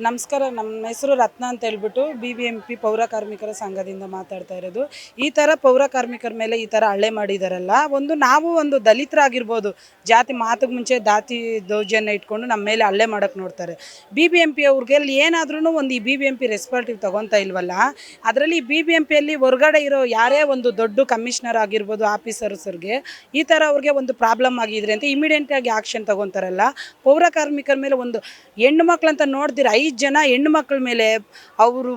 ನಮಸ್ಕಾರ. ನಮ್ಮ ಹೆಸರು ರತ್ನ ಅಂತ ಹೇಳ್ಬಿಟ್ಟು BBMP ಪೌರ ಕಾರ್ಮಿಕರ ಸಂಘದಿಂದ ಮಾತಾಡ್ತಾ ಇರೋದು. ಈ ಥರ ಪೌರ ಕಾರ್ಮಿಕರ ಮೇಲೆ ಈ ಥರ ಹಲ್ಲೆ ಮಾಡಿದಾರಲ್ಲ, ನಾವು ಒಂದು ದಲಿತರಾಗಿರ್ಬೋದು, ಜಾತಿ ಮಾತಿಗೆ ಮುಂಚೆ ಜಾತಿ ದೌರ್ಜನ್ಯ ಇಟ್ಕೊಂಡು ನಮ್ಮ ಮೇಲೆ ಹಲ್ಲೆ ಮಾಡೋಕ್ಕೆ ನೋಡ್ತಾರೆ. BBMP ಅವ್ರಿಗೆ ಏನಾದ್ರೂ ಒಂದು ಈ BBMP ರೆಸ್ಪಾನ್ಸಿವ್ ತೊಗೊತಾ ಇಲ್ವಲ್ಲ. ಅದರಲ್ಲಿ BBMPಯಲ್ಲಿ ಹೊರಗಡೆ ಇರೋ ಯಾರೇ ಒಂದು ದೊಡ್ಡ ಕಮಿಷನರ್ ಆಗಿರ್ಬೋದು, ಆಫೀಸರ್ಸ್ಗೆ ಈ ಥರ ಅವ್ರಿಗೆ ಒಂದು ಪ್ರಾಬ್ಲಮ್ ಆಗಿದ್ರೆ ಅಂತ ಇಮಿಡಿಯೇಟಾಗಿ ಆ್ಯಕ್ಷನ್ ತೊಗೊತಾರಲ್ಲ. ಪೌರ ಕಾರ್ಮಿಕರ ಮೇಲೆ ಒಂದು ಹೆಣ್ಣು ಮಕ್ಕಳಂತ ನೋಡ್ದಿರ 5 ಜನ ಹೆಣ್ಣು ಮಕ್ಕಳ ಮೇಲೆ ಅವರು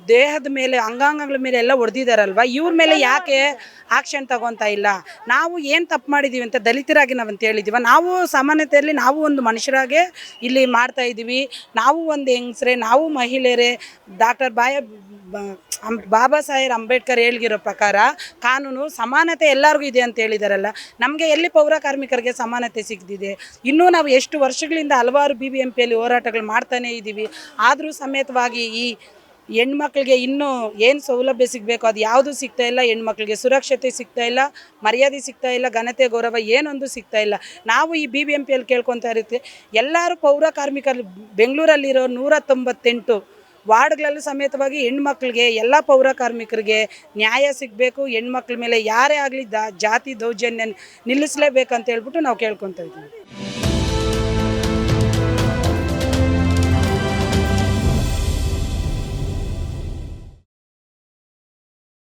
ದೇಹದ ಮೇಲೆ ಅಂಗಾಂಗಗಳ ಮೇಲೆ ಎಲ್ಲ ಹೊಡೆದಿದ್ದಾರಲ್ವ, ಇವ್ರ ಮೇಲೆ ಯಾಕೆ ಆಕ್ಷನ್ ತಗೊತಾ ಇಲ್ಲ? ನಾವು ಏನು ತಪ್ಪು ಮಾಡಿದ್ದೀವಿ ಅಂತ ದಲಿತರಾಗಿ ನಾವಂತ ಹೇಳಿದ್ದೀವ? ನಾವು ಸಮಾನತೆಯಲ್ಲಿ ನಾವು ಒಂದು ಮನುಷ್ಯರಾಗೆ ಇಲ್ಲಿ ಮಾಡ್ತಾ ಇದ್ದೀವಿ. ನಾವು ಒಂದು ಹೆಂಗಸ್ರೆ, ನಾವು ಮಹಿಳೆಯರೇ. ಡಾಕ್ಟರ್ ಬಾಬಾ ಸಾಹೇಬ್ ಅಂಬೇಡ್ಕರ್ ಹೇಳಿರೋ ಪ್ರಕಾರ ಕಾನೂನು ಸಮಾನತೆ ಎಲ್ಲರಿಗೂ ಇದೆ ಅಂತ ಹೇಳಿದಾರಲ್ಲ. ನಮಗೆ ಎಲ್ಲಿ ಪೌರ ಕಾರ್ಮಿಕರಿಗೆ ಸಮಾನತೆ ಸಿಗ್ದಿದೆ? ಇನ್ನೂ ನಾವು ಎಷ್ಟು ವರ್ಷಗಳಿಂದ ಹಲವಾರು BBMPಯಲ್ಲಿ ಹೋರಾಟಗಳು ಮಾಡ್ತಾನೇ ಇದ್ದೀವಿ. ಆದರೂ ಸಮೇತವಾಗಿ ಈ ಹೆಣ್ಮಕ್ಳಿಗೆ ಇನ್ನೂ ಏನು ಸೌಲಭ್ಯ ಸಿಗಬೇಕು ಅದು ಯಾವುದೂ ಸಿಗ್ತಾ ಇಲ್ಲ. ಹೆಣ್ಮಕ್ಳಿಗೆ ಸುರಕ್ಷತೆ ಸಿಗ್ತಾ ಇಲ್ಲ, ಮರ್ಯಾದೆ ಸಿಗ್ತಾ ಇಲ್ಲ, ಘನತೆ ಗೌರವ ಏನೊಂದು ಸಿಗ್ತಾ ಇಲ್ಲ. ನಾವು ಈ BBMPಯಲ್ಲಿ ಕೇಳ್ಕೊತಾ ಇರುತ್ತೆ, ಎಲ್ಲರೂ ಪೌರ ಕಾರ್ಮಿಕರು ಬೆಂಗಳೂರಲ್ಲಿರೋ 198 ವಾರ್ಡ್ಗಳಲ್ಲೂ ಸಮೇತವಾಗಿ ಹೆಣ್ಮಕ್ಳಿಗೆ, ಎಲ್ಲ ಪೌರ ಕಾರ್ಮಿಕರಿಗೆ ನ್ಯಾಯ ಸಿಗಬೇಕು. ಹೆಣ್ಮಕ್ಳ ಮೇಲೆ ಯಾರೇ ಆಗಲಿ ಜಾತಿ ದೌರ್ಜನ್ಯ ನಿಲ್ಲಿಸಲೇಬೇಕಂತ ಹೇಳ್ಬಿಟ್ಟು ನಾವು ಕೇಳ್ಕೊತಾ ಇದ್ದೀವಿ.